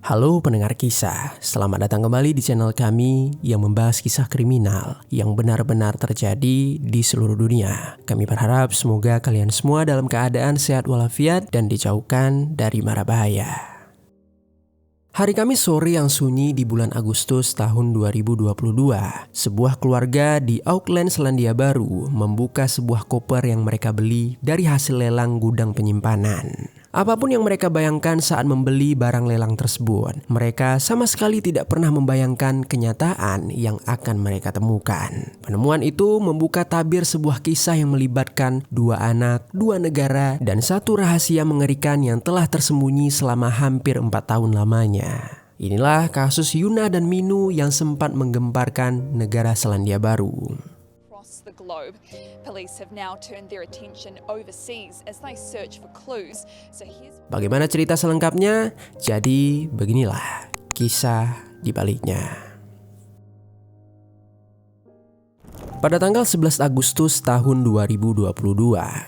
Halo pendengar kisah, selamat datang kembali di channel kami yang membahas kisah kriminal yang benar-benar terjadi di seluruh dunia. Kami berharap semoga kalian semua dalam keadaan sehat walafiat dan dijauhkan dari mara bahaya. Hari Kamis sore yang sunyi di bulan Agustus tahun 2022, sebuah keluarga di Auckland, Selandia Baru membuka sebuah koper yang mereka beli dari hasil lelang gudang penyimpanan. Apapun yang mereka bayangkan saat membeli barang lelang tersebut, mereka sama sekali tidak pernah membayangkan kenyataan yang akan mereka temukan. Penemuan itu membuka tabir sebuah kisah yang melibatkan dua anak, dua negara, dan satu rahasia mengerikan yang telah tersembunyi selama hampir 4 tahun lamanya. Inilah kasus Yuna dan Minu yang sempat menggemparkan negara Selandia Baru. The globe. Police have now turned their attention overseas as they search for clues. Bagaimana cerita selengkapnya? Jadi beginilah kisah di baliknya. Pada tanggal 11 Agustus tahun 2022,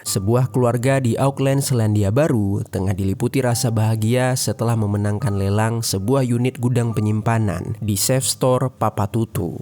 sebuah keluarga di Auckland, Selandia Baru tengah diliputi rasa bahagia setelah memenangkan lelang sebuah unit gudang penyimpanan di Safe Store Papatutu.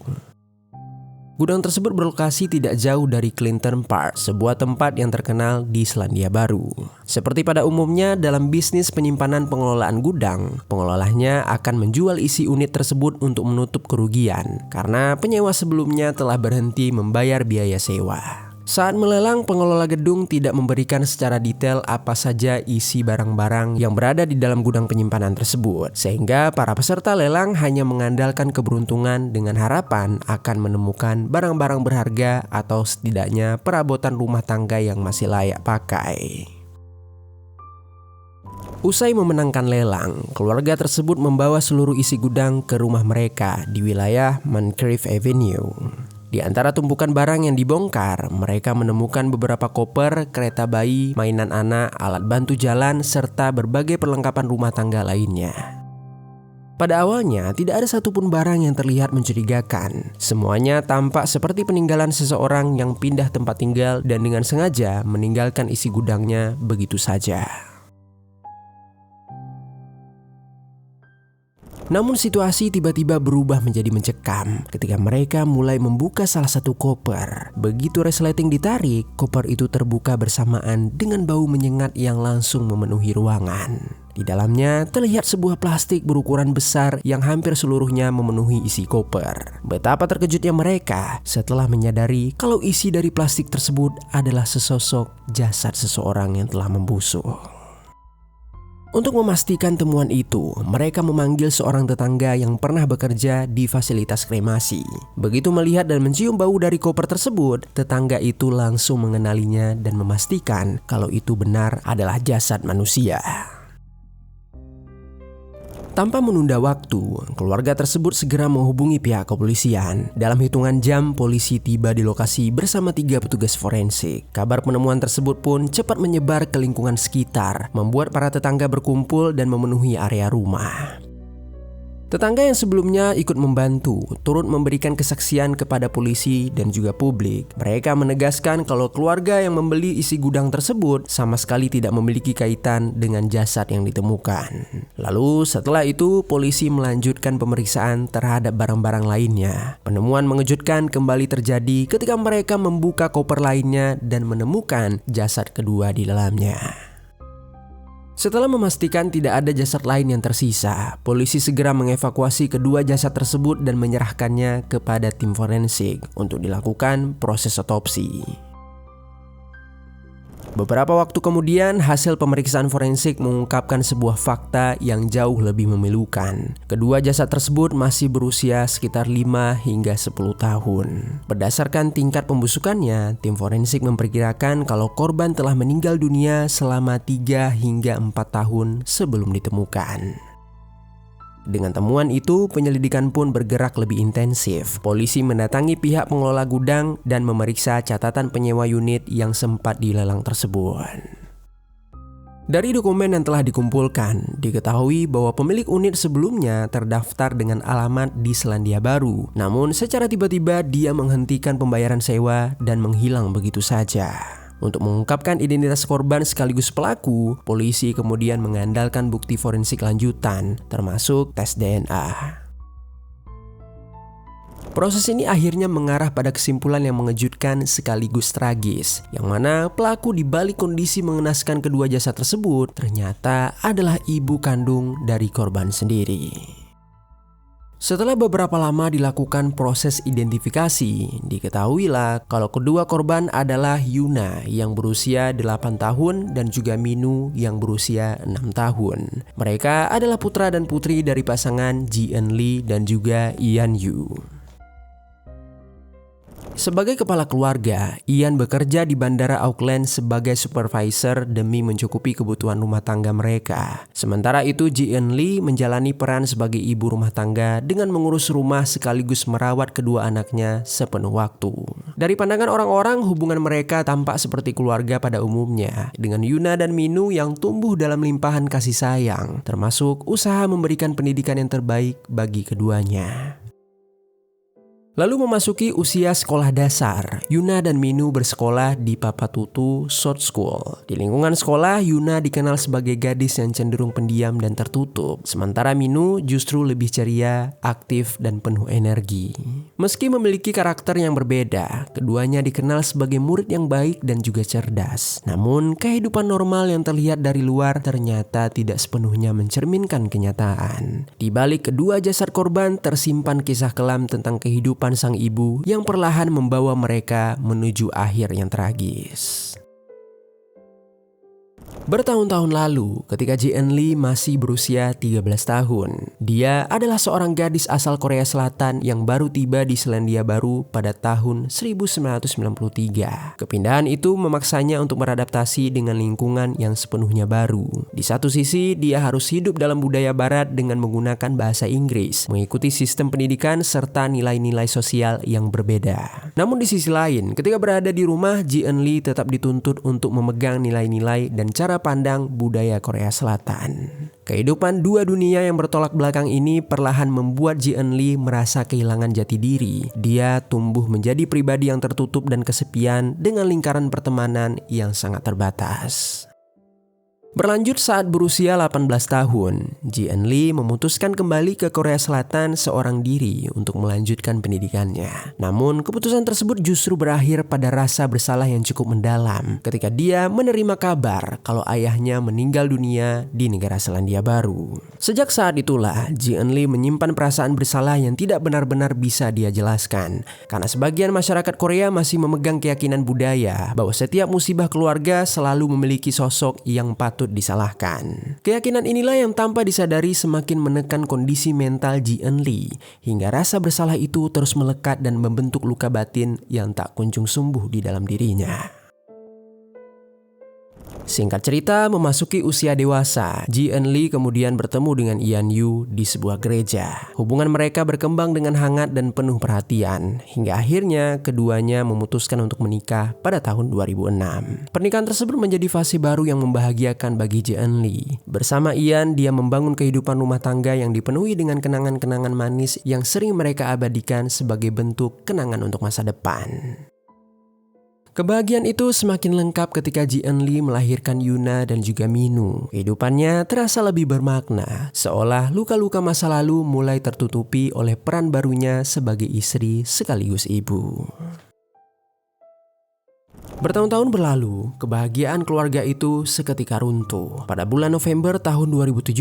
Gudang tersebut berlokasi tidak jauh dari Clinton Park, sebuah tempat yang terkenal di Selandia Baru. Seperti pada umumnya dalam bisnis penyimpanan pengelolaan gudang, pengelolanya akan menjual isi unit tersebut untuk menutup kerugian karena penyewa sebelumnya telah berhenti membayar biaya sewa. Saat melelang, pengelola gedung tidak memberikan secara detail apa saja isi barang-barang yang berada di dalam gudang penyimpanan tersebut, sehingga para peserta lelang hanya mengandalkan keberuntungan dengan harapan akan menemukan barang-barang berharga atau setidaknya perabotan rumah tangga yang masih layak pakai. Usai memenangkan lelang, keluarga tersebut membawa seluruh isi gudang ke rumah mereka di wilayah Moncrief Avenue. Di antara tumpukan barang yang dibongkar, mereka menemukan beberapa koper, kereta bayi, mainan anak, alat bantu jalan, serta berbagai perlengkapan rumah tangga lainnya. Pada awalnya, tidak ada satupun barang yang terlihat mencurigakan. Semuanya tampak seperti peninggalan seseorang yang pindah tempat tinggal dan dengan sengaja meninggalkan isi gudangnya begitu saja. Namun situasi tiba-tiba berubah menjadi mencekam ketika mereka mulai membuka salah satu koper. Begitu resleting ditarik, koper itu terbuka bersamaan dengan bau menyengat yang langsung memenuhi ruangan. Di dalamnya terlihat sebuah plastik berukuran besar yang hampir seluruhnya memenuhi isi koper. Betapa terkejutnya mereka setelah menyadari kalau isi dari plastik tersebut adalah sesosok jasad seseorang yang telah membusuk. Untuk memastikan temuan itu, mereka memanggil seorang tetangga yang pernah bekerja di fasilitas kremasi. Begitu melihat dan mencium bau dari koper tersebut, tetangga itu langsung mengenalinya dan memastikan kalau itu benar adalah jasad manusia. Tanpa menunda waktu, keluarga tersebut segera menghubungi pihak kepolisian. Dalam hitungan jam, polisi tiba di lokasi bersama 3 petugas forensik. Kabar penemuan tersebut pun cepat menyebar ke lingkungan sekitar, membuat para tetangga berkumpul dan memenuhi area rumah. Tetangga yang sebelumnya ikut membantu turut memberikan kesaksian kepada polisi dan juga publik. Mereka menegaskan kalau keluarga yang membeli isi gudang tersebut sama sekali tidak memiliki kaitan dengan jasad yang ditemukan. Lalu setelah itu polisi melanjutkan pemeriksaan terhadap barang-barang lainnya. Penemuan mengejutkan kembali terjadi ketika mereka membuka koper lainnya dan menemukan jasad kedua di dalamnya. Setelah memastikan tidak ada jasad lain yang tersisa, polisi segera mengevakuasi kedua jasad tersebut dan menyerahkannya kepada tim forensik untuk dilakukan proses otopsi. Beberapa waktu kemudian, hasil pemeriksaan forensik mengungkapkan sebuah fakta yang jauh lebih memilukan. Kedua jasad tersebut masih berusia sekitar 5 hingga 10 tahun. Berdasarkan tingkat pembusukannya, tim forensik memperkirakan kalau korban telah meninggal dunia selama 3 hingga 4 tahun sebelum ditemukan. Dengan temuan itu, penyelidikan pun bergerak lebih intensif. Polisi mendatangi pihak pengelola gudang dan memeriksa catatan penyewa unit yang sempat dilelang tersebut. Dari dokumen yang telah dikumpulkan, diketahui bahwa pemilik unit sebelumnya terdaftar dengan alamat di Selandia Baru. Namun secara tiba-tiba dia menghentikan pembayaran sewa dan menghilang begitu saja. Untuk mengungkapkan identitas korban sekaligus pelaku, polisi kemudian mengandalkan bukti forensik lanjutan, termasuk tes DNA. Proses ini akhirnya mengarah pada kesimpulan yang mengejutkan sekaligus tragis, yang mana pelaku di balik kondisi mengenaskan kedua jasad tersebut ternyata adalah ibu kandung dari korban sendiri. Setelah beberapa lama dilakukan proses identifikasi, diketahuilah kalau kedua korban adalah Yuna yang berusia 8 tahun dan juga Minu yang berusia 6 tahun. Mereka adalah putra dan putri dari pasangan Ji Eun Lee dan juga Ian Yu. Sebagai kepala keluarga, Ian bekerja di Bandara Auckland sebagai supervisor demi mencukupi kebutuhan rumah tangga mereka. Sementara itu, Ji Eun Lee menjalani peran sebagai ibu rumah tangga dengan mengurus rumah sekaligus merawat kedua anaknya sepenuh waktu. Dari pandangan orang-orang, hubungan mereka tampak seperti keluarga pada umumnya, dengan Yuna dan Minu yang tumbuh dalam limpahan kasih sayang, termasuk usaha memberikan pendidikan yang terbaik bagi keduanya. Lalu memasuki usia sekolah dasar, Yuna dan Minu bersekolah di Papatutu South School. Di lingkungan sekolah, Yuna dikenal sebagai gadis yang cenderung pendiam dan tertutup, sementara Minu justru lebih ceria, aktif, dan penuh energi. Meski memiliki karakter yang berbeda, keduanya dikenal sebagai murid yang baik dan juga cerdas. Namun, kehidupan normal yang terlihat dari luar ternyata tidak sepenuhnya mencerminkan kenyataan. Di balik kedua jasad korban tersimpan kisah kelam tentang kehidupan sang ibu yang perlahan membawa mereka menuju akhir yang tragis. Bertahun-tahun lalu, ketika Ji Eun Lee masih berusia 13 tahun, dia adalah seorang gadis asal Korea Selatan yang baru tiba di Selandia Baru pada tahun 1993. Kepindahan itu memaksanya untuk beradaptasi dengan lingkungan yang sepenuhnya baru. Di satu sisi, dia harus hidup dalam budaya barat dengan menggunakan bahasa Inggris, mengikuti sistem pendidikan serta nilai-nilai sosial yang berbeda. Namun di sisi lain, ketika berada di rumah, Ji Eun Lee tetap dituntut untuk memegang nilai-nilai dan cara pandang budaya Korea Selatan. Kehidupan dua dunia yang bertolak belakang ini perlahan membuat Ji Eun Lee merasa kehilangan jati diri. Dia tumbuh menjadi pribadi yang tertutup dan kesepian dengan lingkaran pertemanan yang sangat terbatas. Berlanjut saat berusia 18 tahun, Ji Eun Lee memutuskan kembali ke Korea Selatan seorang diri untuk melanjutkan pendidikannya. Namun, keputusan tersebut justru berakhir pada rasa bersalah yang cukup mendalam ketika dia menerima kabar kalau ayahnya meninggal dunia di negara Selandia Baru. Sejak saat itulah, Ji Eun Lee menyimpan perasaan bersalah yang tidak benar-benar bisa dia jelaskan. Karena sebagian masyarakat Korea masih memegang keyakinan budaya bahwa setiap musibah keluarga selalu memiliki sosok yang patut disalahkan. Keyakinan inilah yang tanpa disadari semakin menekan kondisi mental Ji Eun Lee hingga rasa bersalah itu terus melekat dan membentuk luka batin yang tak kunjung sembuh di dalam dirinya. Singkat cerita, memasuki usia dewasa, Ji Eun Lee kemudian bertemu dengan Ian Yu di sebuah gereja. Hubungan mereka berkembang dengan hangat dan penuh perhatian, hingga akhirnya keduanya memutuskan untuk menikah pada tahun 2006. Pernikahan tersebut menjadi fase baru yang membahagiakan bagi Ji Eun Lee. Bersama Ian, dia membangun kehidupan rumah tangga yang dipenuhi dengan kenangan-kenangan manis yang sering mereka abadikan sebagai bentuk kenangan untuk masa depan. Kebahagiaan itu semakin lengkap ketika Ji Eun Lee melahirkan Yuna dan juga Minu. Kehidupannya terasa lebih bermakna, seolah luka-luka masa lalu mulai tertutupi oleh peran barunya sebagai istri sekaligus ibu. Bertahun-tahun berlalu, kebahagiaan keluarga itu seketika runtuh. Pada bulan November tahun 2017,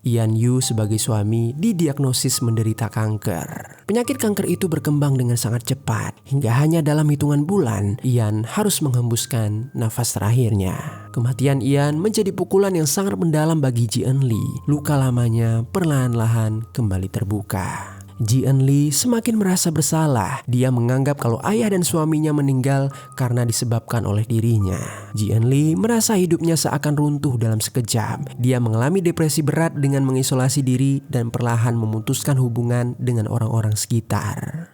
Ian Yu sebagai suami didiagnosis menderita kanker. Penyakit kanker itu berkembang dengan sangat cepat, hingga hanya dalam hitungan bulan, Ian harus menghembuskan nafas terakhirnya. Kematian Ian menjadi pukulan yang sangat mendalam bagi Ji Eun Lee. Luka lamanya perlahan-lahan kembali terbuka. Ji Eun Lee semakin merasa bersalah. Dia menganggap kalau ayah dan suaminya meninggal karena disebabkan oleh dirinya. Ji Eun Lee merasa hidupnya seakan runtuh dalam sekejap. Dia mengalami depresi berat dengan mengisolasi diri dan perlahan memutuskan hubungan dengan orang-orang sekitar.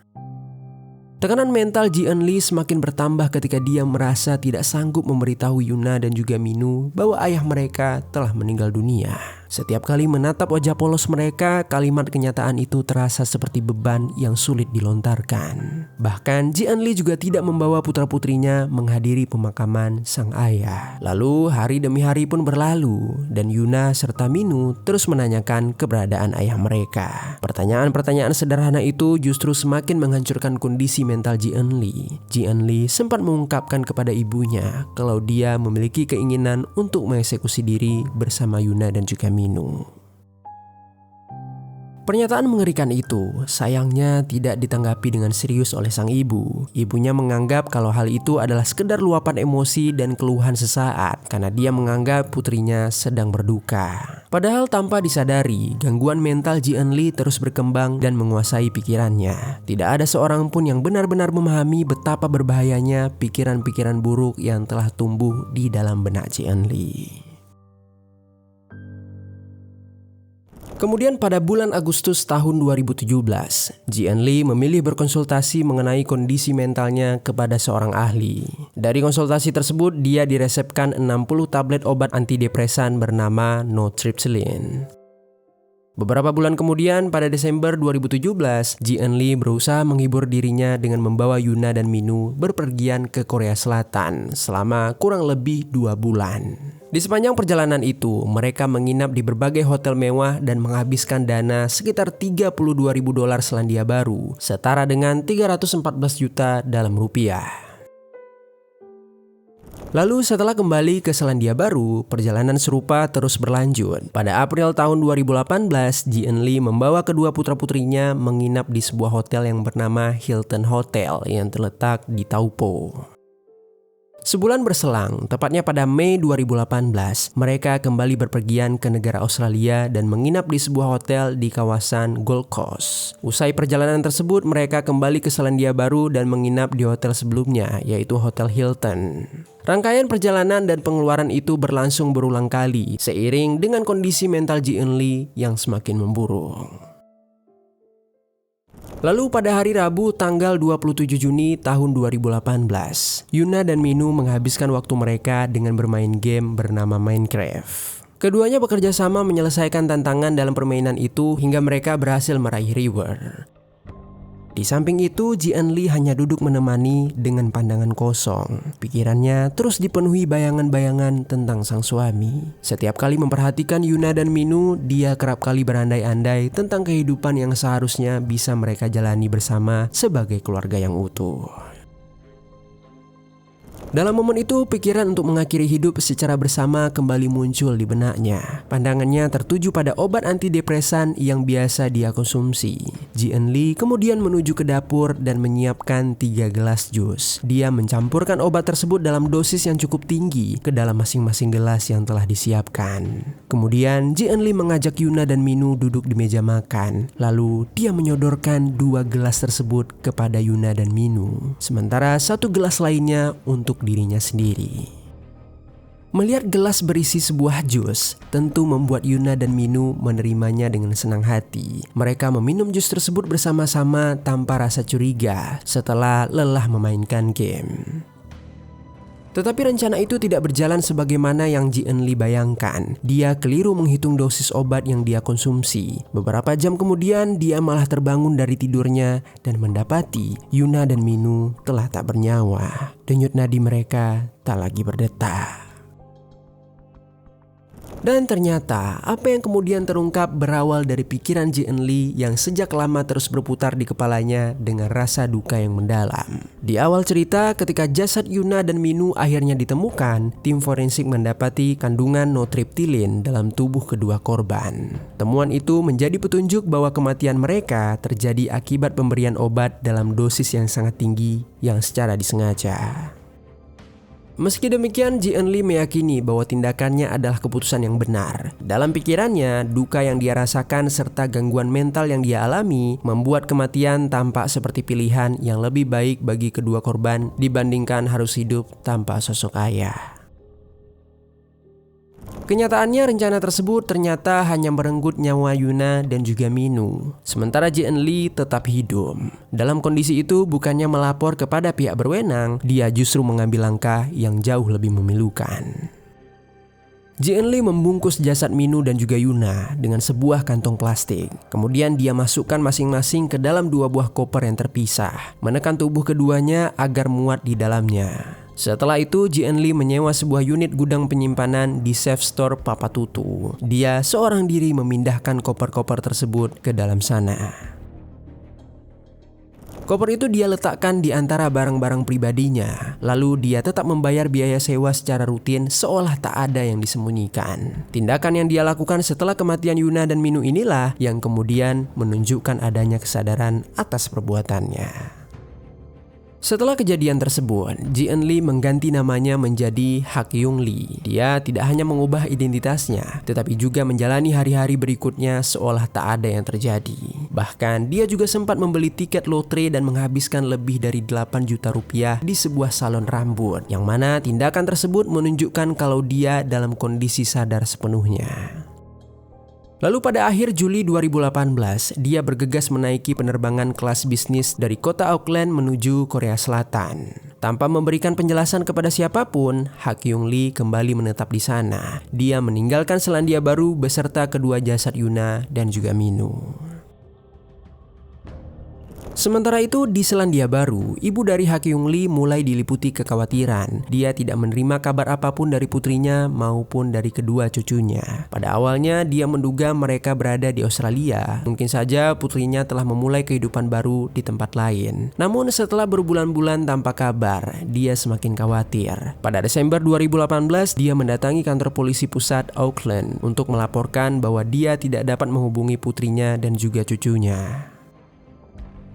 Tekanan mental Ji Eun Lee semakin bertambah ketika dia merasa tidak sanggup memberitahu Yuna dan juga Minu bahwa ayah mereka telah meninggal dunia. Setiap kali menatap wajah polos mereka, kalimat kenyataan itu terasa seperti beban yang sulit dilontarkan. Bahkan Ji Enli juga tidak membawa putra-putrinya menghadiri pemakaman sang ayah. Lalu hari demi hari pun berlalu dan Yuna serta Minu terus menanyakan keberadaan ayah mereka. Pertanyaan-pertanyaan sederhana itu justru semakin menghancurkan kondisi mental Ji Enli. Ji Enli sempat mengungkapkan kepada ibunya kalau dia memiliki keinginan untuk mengeksekusi diri bersama Yuna dan juga Minu. Pernyataan mengerikan itu sayangnya tidak ditanggapi dengan serius oleh sang ibu. Ibunya menganggap kalau hal itu adalah sekedar luapan emosi dan keluhan sesaat karena dia menganggap putrinya sedang berduka. Padahal tanpa disadari, gangguan mental Ji Enli terus berkembang dan menguasai pikirannya. Tidak ada seorang pun yang benar-benar memahami betapa berbahayanya pikiran-pikiran buruk yang telah tumbuh di dalam benak Ji Enli. Kemudian pada bulan Agustus tahun 2017, Ji Enli memilih berkonsultasi mengenai kondisi mentalnya kepada seorang ahli. Dari konsultasi tersebut, dia diresepkan 60 tablet obat antidepresan bernama nortriptyline. Beberapa bulan kemudian, pada Desember 2017, Ji Enli berusaha menghibur dirinya dengan membawa Yuna dan Minu berpergian ke Korea Selatan selama kurang lebih 2 bulan. Di sepanjang perjalanan itu, mereka menginap di berbagai hotel mewah dan menghabiskan dana sekitar $32.000 Selandia Baru, setara dengan 314 juta dalam rupiah. Lalu setelah kembali ke Selandia Baru, perjalanan serupa terus berlanjut. Pada April tahun 2018, Ji Enli membawa kedua putra-putrinya menginap di sebuah hotel yang bernama Hilton Hotel yang terletak di Taupo. Sebulan berselang, tepatnya pada Mei 2018, mereka kembali berpergian ke negara Australia dan menginap di sebuah hotel di kawasan Gold Coast. Usai perjalanan tersebut, mereka kembali ke Selandia Baru dan menginap di hotel sebelumnya, yaitu Hotel Hilton. Rangkaian perjalanan dan pengeluaran itu berlangsung berulang kali, seiring dengan kondisi mental Ji Enli yang semakin memburuk. Lalu pada hari Rabu tanggal 27 Juni tahun 2018, Yuna dan Minu menghabiskan waktu mereka dengan bermain game bernama Minecraft. Keduanya bekerja sama menyelesaikan tantangan dalam permainan itu hingga mereka berhasil meraih reward. Di samping itu, Ji Enli hanya duduk menemani dengan pandangan kosong. Pikirannya terus dipenuhi bayangan-bayangan tentang sang suami. Setiap kali memperhatikan Yuna dan Minu, dia kerap kali berandai-andai tentang kehidupan yang seharusnya bisa mereka jalani bersama sebagai keluarga yang utuh. Dalam momen itu, pikiran untuk mengakhiri hidup secara bersama kembali muncul di benaknya. Pandangannya tertuju pada obat antidepresan yang biasa dia konsumsi. Ji Enli kemudian menuju ke dapur dan menyiapkan 3 gelas jus. Dia mencampurkan obat tersebut dalam dosis yang cukup tinggi ke dalam masing-masing gelas yang telah disiapkan. Kemudian Ji Enli mengajak Yuna dan Minu duduk di meja makan. Lalu dia menyodorkan 2 gelas tersebut kepada Yuna dan Minu, sementara 1 gelas lainnya untuk dirinya sendiri. Melihat gelas berisi sebuah jus tentu membuat Yuna dan Minu menerimanya dengan senang hati. Mereka meminum jus tersebut bersama-sama tanpa rasa curiga setelah lelah memainkan game. Tetapi rencana itu tidak berjalan sebagaimana yang Ji Enli bayangkan. Dia keliru menghitung dosis obat yang dia konsumsi. Beberapa jam kemudian dia malah terbangun dari tidurnya dan mendapati Yuna dan Minu telah tak bernyawa. Denyut nadi mereka tak lagi berdetak. Dan ternyata apa yang kemudian terungkap berawal dari pikiran Ji Enli yang sejak lama terus berputar di kepalanya dengan rasa duka yang mendalam. Di awal cerita, ketika jasad Yuna dan Minu akhirnya ditemukan, tim forensik mendapati kandungan nortriptyline dalam tubuh kedua korban. Temuan itu menjadi petunjuk bahwa kematian mereka terjadi akibat pemberian obat dalam dosis yang sangat tinggi yang secara disengaja. Meski demikian, Ji Enli meyakini bahwa tindakannya adalah keputusan yang benar. Dalam pikirannya, duka yang dia rasakan serta gangguan mental yang dia alami membuat kematian tampak seperti pilihan yang lebih baik bagi kedua korban dibandingkan harus hidup tanpa sosok ayah. Kenyataannya rencana tersebut ternyata hanya merenggut nyawa Yuna dan juga Minu. Sementara Ji Enli tetap hidup. Dalam kondisi itu bukannya melapor kepada pihak berwenang, dia justru mengambil langkah yang jauh lebih memilukan. Ji-eun Lee membungkus jasad Minu dan juga Yuna dengan sebuah kantong plastik. Kemudian dia masukkan masing-masing ke dalam 2 buah koper yang terpisah, menekan tubuh keduanya agar muat di dalamnya. Setelah itu, Ji-eun Lee menyewa sebuah unit gudang penyimpanan di Safe Store Papa Tutu. Dia seorang diri memindahkan koper-koper tersebut ke dalam sana. Koper itu dia letakkan di antara barang-barang pribadinya. Lalu dia tetap membayar biaya sewa secara rutin seolah tak ada yang disembunyikan. Tindakan yang dia lakukan setelah kematian Yuna dan Minu inilah yang kemudian menunjukkan adanya kesadaran atas perbuatannya. Setelah kejadian tersebut, Ji-eun Lee mengganti namanya menjadi Hak-young Lee. Dia tidak hanya mengubah identitasnya, tetapi juga menjalani hari-hari berikutnya seolah tak ada yang terjadi. Bahkan, dia juga sempat membeli tiket lotre dan menghabiskan lebih dari 8 juta rupiah di sebuah salon rambut, yang mana tindakan tersebut menunjukkan kalau dia dalam kondisi sadar sepenuhnya. Lalu pada akhir Juli 2018, dia bergegas menaiki penerbangan kelas bisnis dari kota Auckland menuju Korea Selatan. Tanpa memberikan penjelasan kepada siapapun, Hak-young Lee kembali menetap di sana. Dia meninggalkan Selandia Baru beserta kedua jasad Yuna dan juga Minu. Sementara itu di Selandia Baru, ibu dari Hak-young Lee mulai diliputi kekhawatiran. Dia tidak menerima kabar apapun dari putrinya maupun dari kedua cucunya. Pada awalnya dia menduga mereka berada di Australia. Mungkin saja putrinya telah memulai kehidupan baru di tempat lain. Namun setelah berbulan-bulan tanpa kabar, dia semakin khawatir. Pada Desember 2018, dia mendatangi kantor polisi pusat Auckland untuk melaporkan bahwa dia tidak dapat menghubungi putrinya dan juga cucunya.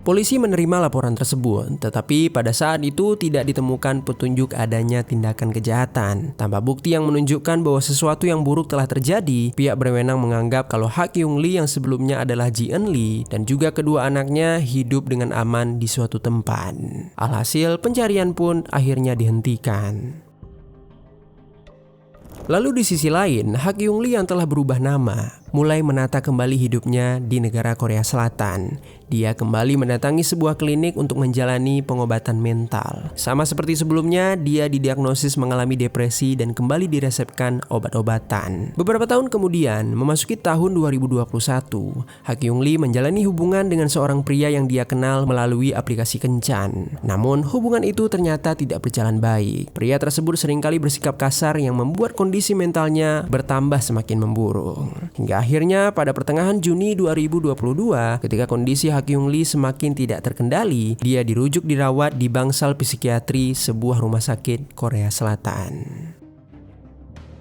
Polisi menerima laporan tersebut, tetapi pada saat itu tidak ditemukan petunjuk adanya tindakan kejahatan. Tanpa bukti yang menunjukkan bahwa sesuatu yang buruk telah terjadi, pihak berwenang menganggap kalau Hak-young Lee yang sebelumnya adalah Ji-eun Lee dan juga kedua anaknya hidup dengan aman di suatu tempat. Alhasil pencarian pun akhirnya dihentikan. Lalu di sisi lain, Hak-young Lee yang telah berubah nama mulai menata kembali hidupnya di negara Korea Selatan. Dia kembali mendatangi sebuah klinik untuk menjalani pengobatan mental. Sama seperti sebelumnya, dia didiagnosis mengalami depresi dan kembali diresepkan obat-obatan. Beberapa tahun kemudian, memasuki tahun 2021, Hak-young Lee menjalani hubungan dengan seorang pria yang dia kenal melalui aplikasi kencan. Namun, hubungan itu ternyata tidak berjalan baik. Pria tersebut seringkali bersikap kasar yang membuat kondisi mentalnya bertambah semakin memburuk. Hingga akhirnya pada pertengahan Juni 2022, ketika kondisi Hak-young Lee semakin tidak terkendali, dia dirujuk dirawat di bangsal psikiatri sebuah rumah sakit Korea Selatan.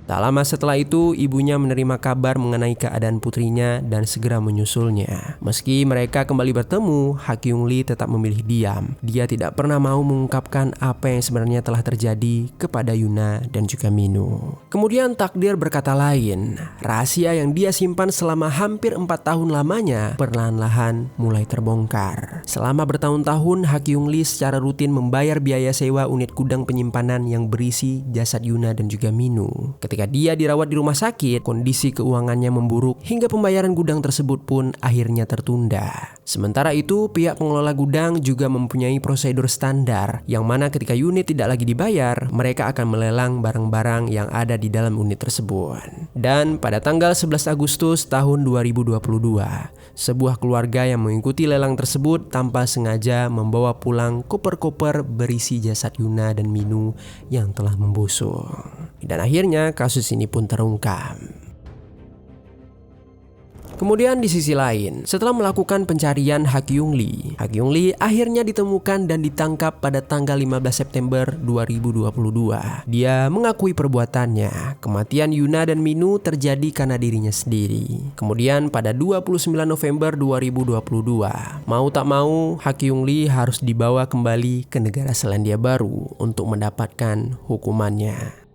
Tak lama setelah itu, ibunya menerima kabar mengenai keadaan putrinya dan segera menyusulnya. Meski mereka kembali bertemu, Hak-young Lee tetap memilih diam. Dia tidak pernah mau mengungkapkan apa yang sebenarnya telah terjadi kepada Yuna dan juga Minu. Kemudian takdir berkata lain. Rahasia yang dia simpan selama hampir 4 tahun lamanya perlahan-lahan mulai terbongkar. Selama bertahun-tahun, Hak-young Lee secara rutin membayar biaya sewa unit gudang penyimpanan yang berisi jasad Yuna dan juga Minu. Ketika dia dirawat di rumah sakit, kondisi keuangannya memburuk hingga pembayaran gudang tersebut pun akhirnya tertunda. Sementara itu, pihak pengelola gudang juga mempunyai prosedur standar yang mana ketika unit tidak lagi dibayar, mereka akan melelang barang-barang yang ada di dalam unit tersebut. Dan pada tanggal 11 Agustus tahun 2022, sebuah keluarga yang mengikuti lelang tersebut tanpa sengaja membawa pulang koper-koper berisi jasad Yuna dan Minu yang telah membusuk. Dan akhirnya kasus ini pun terungkap. Kemudian di sisi lain, setelah melakukan pencarian Hak-young Lee akhirnya ditemukan dan ditangkap pada tanggal 15 September 2022. Dia mengakui perbuatannya. Kematian Yuna dan Minu terjadi karena dirinya sendiri. Kemudian pada 29 November 2022, mau tak mau Hak-young Lee harus dibawa kembali ke negara Selandia Baru untuk mendapatkan hukumannya.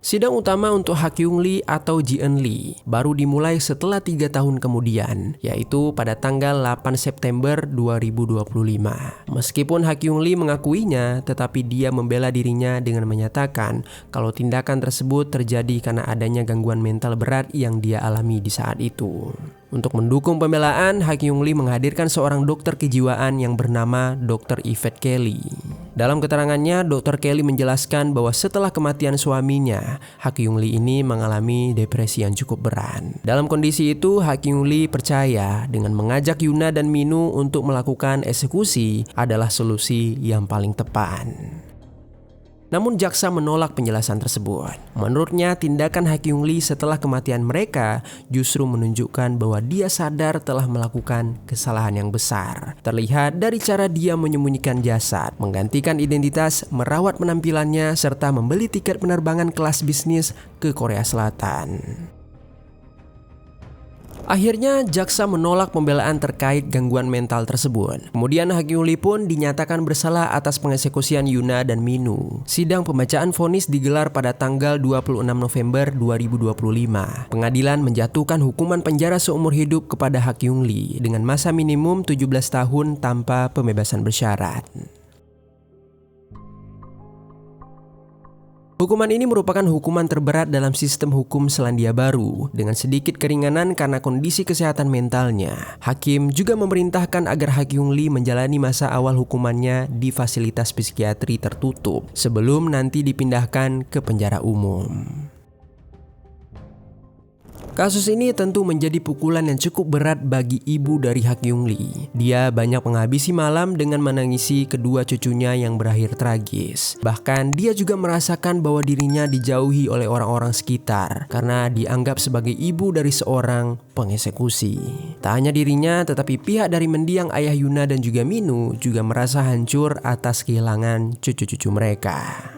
Sidang utama untuk Hak-young Lee atau Ji-eun Lee baru dimulai setelah 3 tahun kemudian, yaitu pada tanggal 8 September 2025. Meskipun Hak-young Lee mengakuinya, tetapi dia membela dirinya dengan menyatakan kalau tindakan tersebut terjadi karena adanya gangguan mental berat yang dia alami di saat itu. Untuk mendukung pembelaan, Hak Yung Lee menghadirkan seorang dokter kejiwaan yang bernama Dr. Yvette Kelly. Dalam keterangannya, Dr. Kelly menjelaskan bahwa setelah kematian suaminya, Hak Yung Lee ini mengalami depresi yang cukup berat. Dalam kondisi itu, Hak Yung Lee percaya dengan mengajak Yuna dan Minu untuk melakukan eksekusi adalah solusi yang paling tepat. Namun jaksa menolak penjelasan tersebut. Menurutnya, tindakan Hak Yung Lee setelah kematian mereka justru menunjukkan bahwa dia sadar telah melakukan kesalahan yang besar. Terlihat dari cara dia menyembunyikan jasad, menggantikan identitas, merawat penampilannya, serta membeli tiket penerbangan kelas bisnis ke Korea Selatan. Akhirnya, jaksa menolak pembelaan terkait gangguan mental tersebut. Kemudian Hak Yung Lee pun dinyatakan bersalah atas pengeksekusian Yuna dan Minu. Sidang pembacaan vonis digelar pada tanggal 26 November 2025. Pengadilan menjatuhkan hukuman penjara seumur hidup kepada Hak Yung Lee dengan masa minimum 17 tahun tanpa pembebasan bersyarat. Hukuman ini merupakan hukuman terberat dalam sistem hukum Selandia Baru dengan sedikit keringanan karena kondisi kesehatan mentalnya. Hakim juga memerintahkan agar Hak Yung Lee menjalani masa awal hukumannya di fasilitas psikiatri tertutup sebelum nanti dipindahkan ke penjara umum. Kasus ini tentu menjadi pukulan yang cukup berat bagi ibu dari Hak Yung Lee. Dia banyak menghabisi malam dengan menangisi kedua cucunya yang berakhir tragis. Bahkan dia juga merasakan bahwa dirinya dijauhi oleh orang-orang sekitar karena dianggap sebagai ibu dari seorang pengeksekusi. Tak hanya dirinya, tetapi pihak dari mendiang ayah Yuna dan juga Minu juga merasa hancur atas kehilangan cucu-cucu mereka.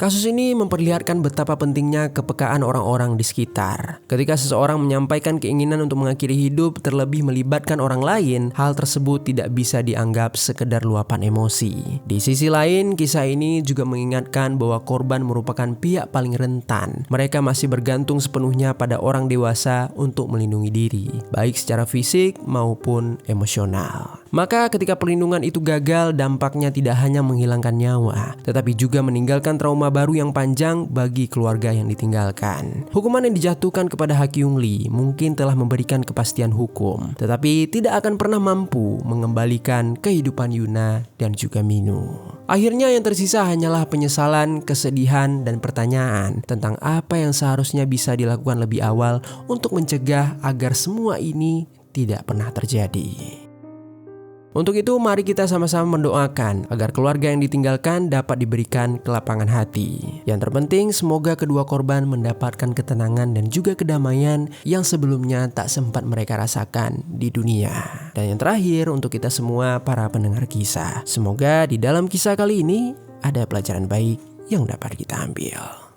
Kasus ini memperlihatkan betapa pentingnya kepekaan orang-orang di sekitar. Ketika seseorang menyampaikan keinginan untuk mengakhiri hidup terlebih melibatkan orang lain, hal tersebut tidak bisa dianggap sekedar luapan emosi. Di sisi lain, kisah ini juga mengingatkan bahwa korban merupakan pihak paling rentan. Mereka masih bergantung sepenuhnya pada orang dewasa untuk melindungi diri, baik secara fisik maupun emosional. Maka ketika perlindungan itu gagal, dampaknya tidak hanya menghilangkan nyawa, tetapi juga meninggalkan trauma baru yang panjang bagi keluarga yang ditinggalkan. Hukuman yang dijatuhkan kepada Hak Yung Lee mungkin telah memberikan kepastian hukum, tetapi tidak akan pernah mampu mengembalikan kehidupan Yuna dan juga Minu. Akhirnya yang tersisa hanyalah penyesalan, kesedihan, dan pertanyaan tentang apa yang seharusnya bisa dilakukan lebih awal untuk mencegah agar semua ini tidak pernah terjadi. Untuk itu, mari kita sama-sama mendoakan agar keluarga yang ditinggalkan dapat diberikan kelapangan hati. Yang terpenting, semoga kedua korban mendapatkan ketenangan dan juga kedamaian yang sebelumnya tak sempat mereka rasakan di dunia. Dan yang terakhir, untuk kita semua para pendengar kisah, semoga di dalam kisah kali ini ada pelajaran baik yang dapat kita ambil.